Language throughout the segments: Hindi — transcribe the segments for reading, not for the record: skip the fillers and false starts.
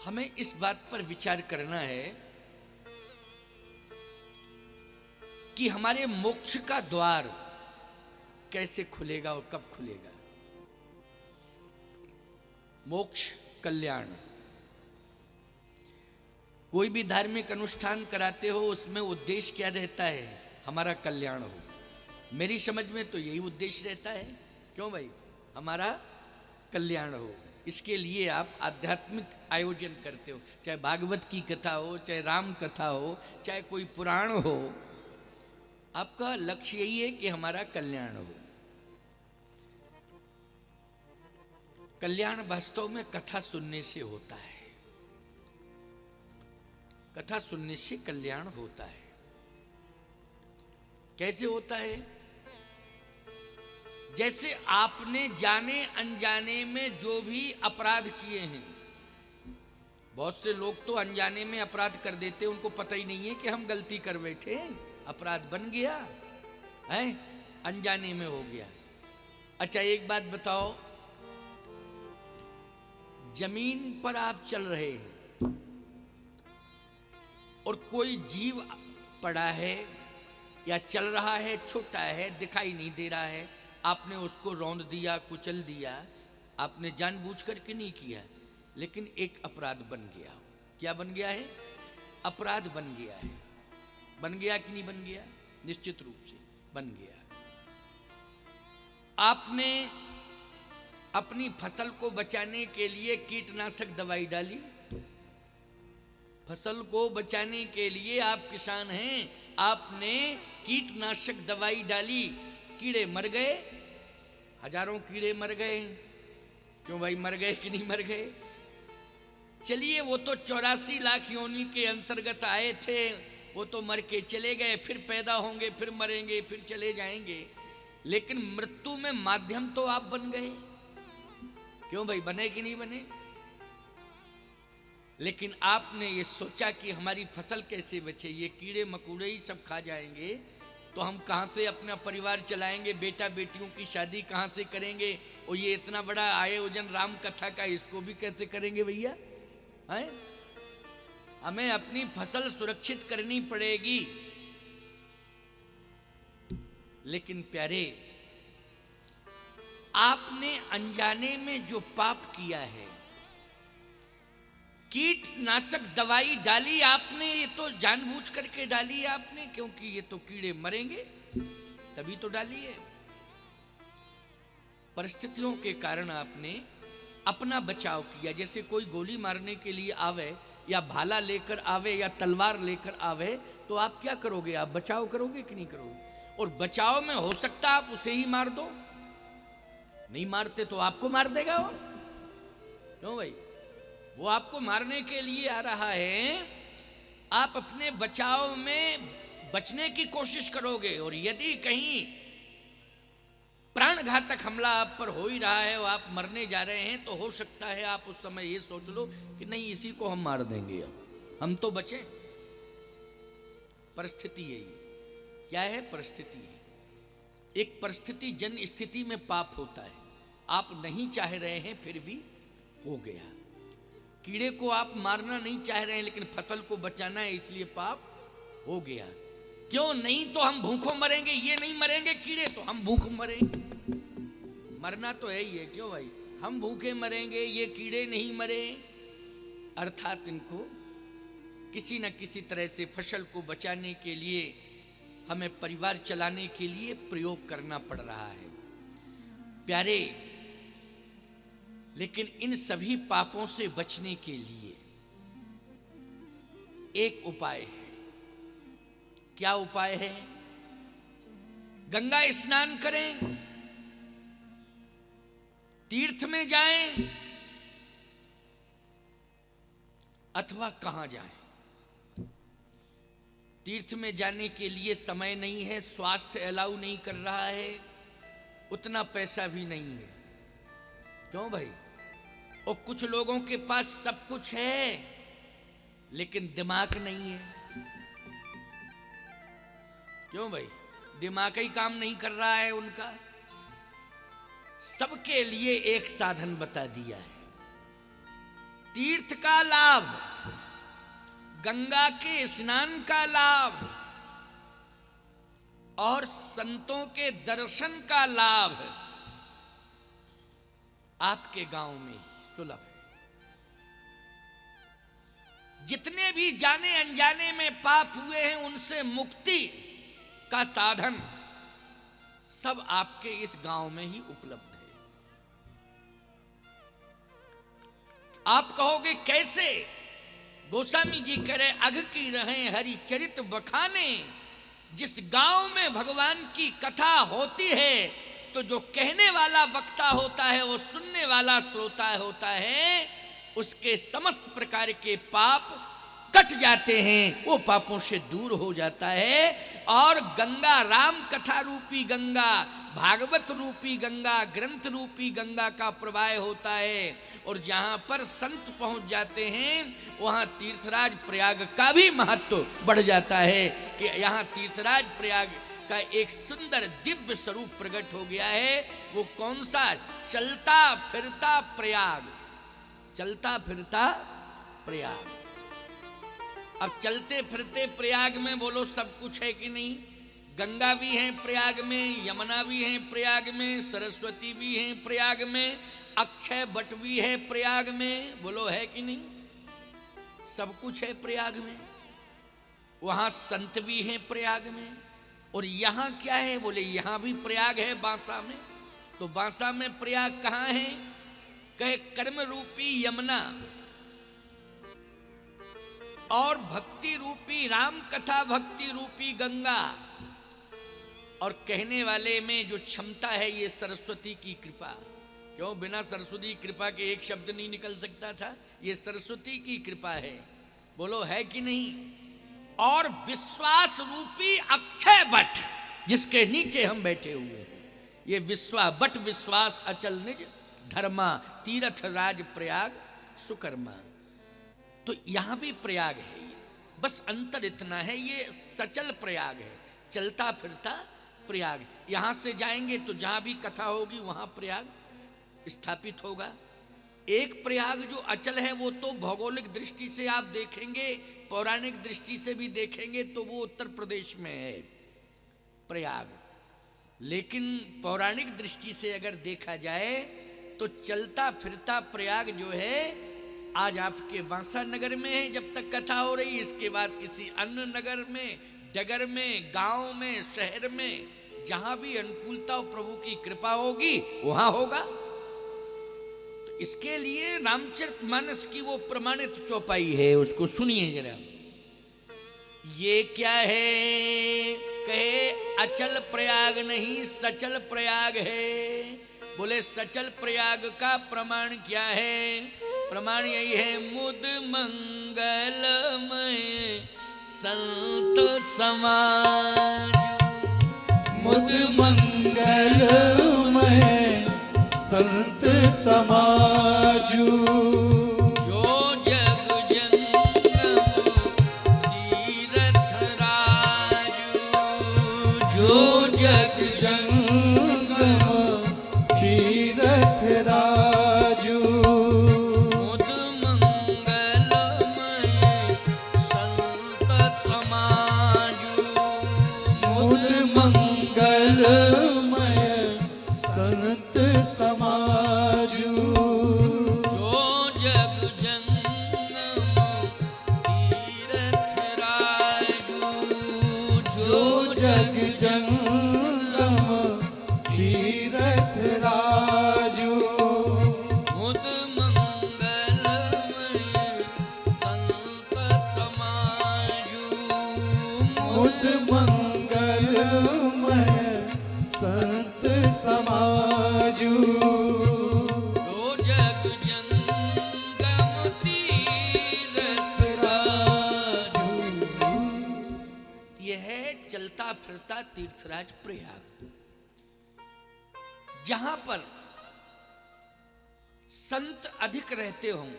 हमें इस बात पर विचार करना है कि हमारे मोक्ष का द्वार कैसे खुलेगा और कब खुलेगा। मोक्ष, कल्याण। कोई भी धार्मिक अनुष्ठान कराते हो उसमें उद्देश्य क्या रहता है? हमारा कल्याण हो। मेरी समझ में तो यही उद्देश्य रहता है। क्यों भाई? हमारा कल्याण हो। इसके लिए आप आध्यात्मिक आयोजन करते हो, चाहे भागवत की कथा हो, चाहे राम कथा हो, चाहे कोई पुराण हो। आपका लक्ष्य यही है कि हमारा कल्याण हो। कल्याण वास्तव में कथा सुनने से होता है। कथा सुनने से कल्याण होता है। कैसे होता है? जैसे आपने जाने अनजाने में जो भी अपराध किए हैं, बहुत से लोग तो अनजाने में अपराध कर देते, उनको पता ही नहीं है कि हम गलती कर बैठे, अपराध बन गया है, अनजाने में हो गया। अच्छा एक बात बताओ, जमीन पर आप चल रहे हैं और कोई जीव पड़ा है या चल रहा है, छोटा है, दिखाई नहीं दे रहा है, आपने उसको रौंद दिया, कुचल दिया, आपने जानबूझकर के नहीं किया, लेकिन एक अपराध बन गया। क्या बन गया है? अपराध बन गया है। बन गया कि नहीं बन गया? निश्चित रूप से बन गया। आपने अपनी फसल को बचाने के लिए कीटनाशक दवाई डाली। फसल को बचाने के लिए आप किसान हैं, आपने कीटनाशक दवाई डाली, कीड़े मर गए, हजारों कीड़े मर गए। क्यों भाई? मर गए कि नहीं मर गए? चलिए वो तो 84 लाख योनि के अंतर्गत आए थे, वो तो मर के चले गए, फिर पैदा होंगे, फिर मरेंगे, फिर चले जाएंगे, लेकिन मृत्यु में माध्यम तो आप बन गए। क्यों भाई? बने कि नहीं बने? लेकिन आपने ये सोचा कि हमारी फसल कैसे बचे, ये कीड़े मकोड़े ही सब खा जाएंगे, तो हम कहाँ से अपना परिवार चलाएंगे, बेटा बेटियों की शादी कहाँ से करेंगे, और ये इतना बड़ा आयोजन राम कथा का, इसको भी कैसे करेंगे भैया? हैं? हमें अपनी फसल सुरक्षित करनी पड़ेगी। लेकिन प्यारे, आपने अनजाने में जो पाप किया है, कीटनाशक दवाई डाली आपने, ये तो जानबूझ करके डाली आपने, क्योंकि ये तो कीड़े मरेंगे, तभी तो डाली है। परिस्थितियों के कारण आपने अपना बचाव किया। जैसे कोई गोली मारने के लिए आवे, या भाला लेकर आवे, या तलवार लेकर आवे, तो आप क्या करोगे? आप बचाव करोगे कि नहीं करोगे? और बचाव में हो सकता आप उसे ही मार दो, नहीं मारते तो आपको मार देगा वो। क्यों भाई? वो आपको मारने के लिए आ रहा है, आप अपने बचाव में बचने की कोशिश करोगे। और यदि कहीं प्राणघातक हमला आप पर हो ही रहा है और आप मरने जा रहे हैं, तो हो सकता है आप उस समय ये सोच लो कि नहीं, इसी को हम मार देंगे, हम तो बचे। परिस्थिति यही क्या है? परिस्थिति है। एक परिस्थिति जन स्थिति में पाप होता है। आप नहीं चाह रहे हैं, फिर भी हो गया। कीड़े को आप मारना नहीं चाह रहे हैं, लेकिन फसल को बचाना है, इसलिए पाप हो गया। क्यों? नहीं तो हम भूखों मरेंगे, ये नहीं मरेंगे कीड़े, तो हम भूख मरेंगे। मरना तो है ही है। क्यों भाई? हम भूखे मरेंगे, ये कीड़े नहीं मरे। अर्थात इनको किसी न किसी तरह से फसल को बचाने के लिए, हमें परिवार चलाने के लिए प्रयोग करना पड़ रहा है। प्यारे, लेकिन इन सभी पापों से बचने के लिए एक उपाय है। क्या उपाय है? गंगा स्नान करें, तीर्थ में जाएं, अथवा कहां जाएं। तीर्थ में जाने के लिए समय नहीं है, स्वास्थ्य अलाउ नहीं कर रहा है, उतना पैसा भी नहीं है। क्यों भाई? और कुछ लोगों के पास सब कुछ है, लेकिन दिमाग नहीं है। क्यों भाई? दिमाग ही काम नहीं कर रहा है उनका। सबके लिए एक साधन बता दिया है। तीर्थ का लाभ, गंगा के स्नान का लाभ और संतों के दर्शन का लाभ आपके गांव में सुलभ है। जितने भी जाने अनजाने में पाप हुए हैं उनसे मुक्ति का साधन सब आपके इस गांव में ही उपलब्ध है। आप कहोगे कैसे? गोस्वामी जी कह रहे अघ की रहे हरि चरित बखाने। जिस गांव में भगवान की कथा होती है तो जो कहने वाला वक्ता होता है वो सुनने वाला श्रोता होता है, उसके समस्त प्रकार के पाप कट जाते हैं, वो पापों से दूर हो जाता है। और गंगा, राम कथा रूपी गंगा, भागवत रूपी गंगा, ग्रंथ रूपी गंगा का प्रवाह होता है। और जहां पर संत पहुंच जाते हैं वहां तीर्थराज प्रयाग का भी महत्व बढ़ जाता है कि यहाँ तीर्थराज प्रयाग का एक सुंदर दिव्य स्वरूप प्रकट हो गया है। वो कौन सा? चलता फिरता प्रयाग। चलता फिरता प्रयाग। अब चलते फिरते प्रयाग में बोलो सब कुछ है कि नहीं? गंगा भी है प्रयाग में, यमुना भी है प्रयाग में, सरस्वती भी है प्रयाग में, अक्षय वट भी है प्रयाग में। बोलो है कि नहीं? सब कुछ है प्रयाग में। वहां संत भी हैं प्रयाग में। और यहां क्या है? बोले यहां भी प्रयाग है बांसा में। तो बांसा में प्रयाग कहां है? कहे कर्म रूपी यमुना और भक्ति रूपी राम कथा, भक्ति रूपी गंगा, और कहने वाले में जो क्षमता है ये सरस्वती की कृपा। क्यों? बिना सरस्वती की कृपा के एक शब्द नहीं निकल सकता था। ये सरस्वती की कृपा है। बोलो है कि नहीं? और विश्वास रूपी अक्षय वट जिसके नीचे हम बैठे हुए हैं, ये वट विश्वास अचल निज धर्मा, तीर्थ राज प्रयाग सुकर्मा। तो यहां भी प्रयाग है। बस अंतर इतना है, ये सचल प्रयाग है, चलता फिरता प्रयाग। यहां से जाएंगे तो जहां भी कथा होगी वहां प्रयाग स्थापित होगा। एक प्रयाग जो अचल है वो तो भौगोलिक दृष्टि से आप देखेंगे, पौराणिक दृष्टि से भी देखेंगे तो वो उत्तर प्रदेश में है प्रयाग। लेकिन पौराणिक दृष्टि से अगर देखा जाए तो चलता फिरता प्रयाग जो है आज आपके बांसा नगर में है जब तक कथा हो रही। इसके बाद किसी अन्य नगर में, डगर में, गांव में, शहर में, जहां भी अनुकूलता और प्रभु की कृपा होगी वहां होगा। तो इसके लिए रामचरितमानस की वो प्रमाणित चौपाई है, उसको सुनिए जरा। ये क्या है? कहे अचल प्रयाग नहीं सचल प्रयाग है। बोले सचल प्रयाग का प्रमाण क्या है? प्रमाण यही है, मुद मंगलमय संत समाज। मुद मंगलमय संत समाजू। जो जग जंगम तीरथ राजू। जो जग जंगम तीरथ राजू। मुद मंगलमय संत समाजू। मुद मंगलमय संत समाजू। जो जग जंगम तीरथ राजू। जो जग जंगम तीरथ राजू। मुद मंगलमय संत समाजू। मुद मंगलमय संत समाजू। जो जग जंगम तीरथ राजू। यह है चलता फिरता तीर्थराज प्रयाग, जहां पर संत अधिक रहते हों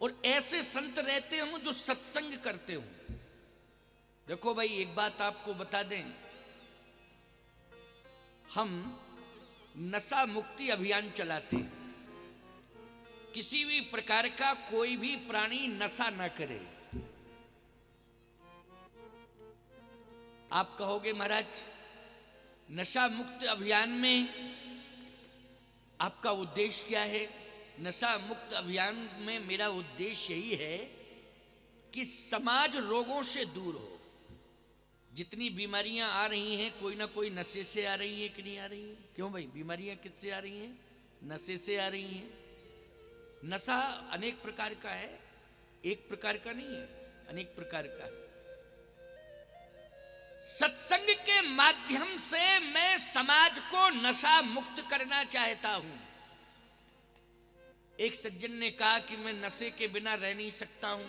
और ऐसे संत रहते हों जो सत्संग करते हों। देखो भाई एक बात आपको बता दें, हम नशा मुक्ति अभियान चलाते हैं। किसी भी प्रकार का कोई भी प्राणी नशा न करे। आप कहोगे महाराज नशा मुक्त अभियान में आपका उद्देश्य क्या है? नशा मुक्त अभियान में मेरा उद्देश्य यही है कि समाज रोगों से दूर हो। जितनी बीमारियां आ रही हैं कोई ना कोई नशे से आ रही है कि नहीं आ रही है? क्यों भाई, बीमारियां किससे आ रही हैं? नशे से आ रही हैं। नशा अनेक प्रकार का है, एक प्रकार का नहीं है, अनेक प्रकार का है। सत्संग के माध्यम से मैं समाज को नशा मुक्त करना चाहता हूं। एक सज्जन ने कहा कि मैं नशे के बिना रह नहीं सकता हूं।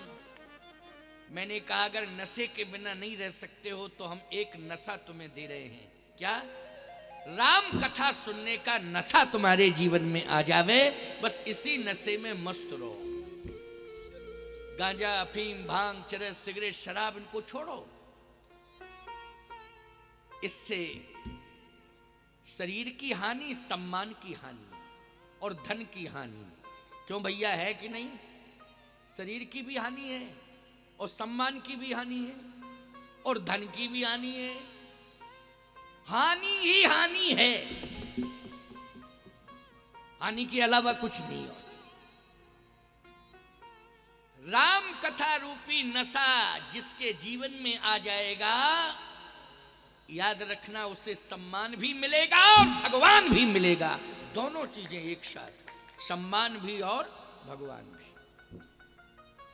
मैंने कहा अगर नशे के बिना नहीं रह सकते हो तो हम एक नशा तुम्हें दे रहे हैं। क्या? राम कथा सुनने का नशा तुम्हारे जीवन में आ जावे, बस इसी नशे में मस्त रहो। गांजा, अफीम, भांग, चरस, सिगरेट, शराब इनको छोड़ो। इससे शरीर की हानि, सम्मान की हानि और धन की हानि। क्यों भैया, है कि नहीं? शरीर की भी हानि है और सम्मान की भी हानि है और धन की भी हानि है। हानि ही हानि है, हानि के अलावा कुछ नहीं हो। राम कथा रूपी नशा जिसके जीवन में आ जाएगा, याद रखना उसे सम्मान भी मिलेगा और भगवान भी मिलेगा। दोनों चीजें एक साथ, सम्मान भी और भगवान भी।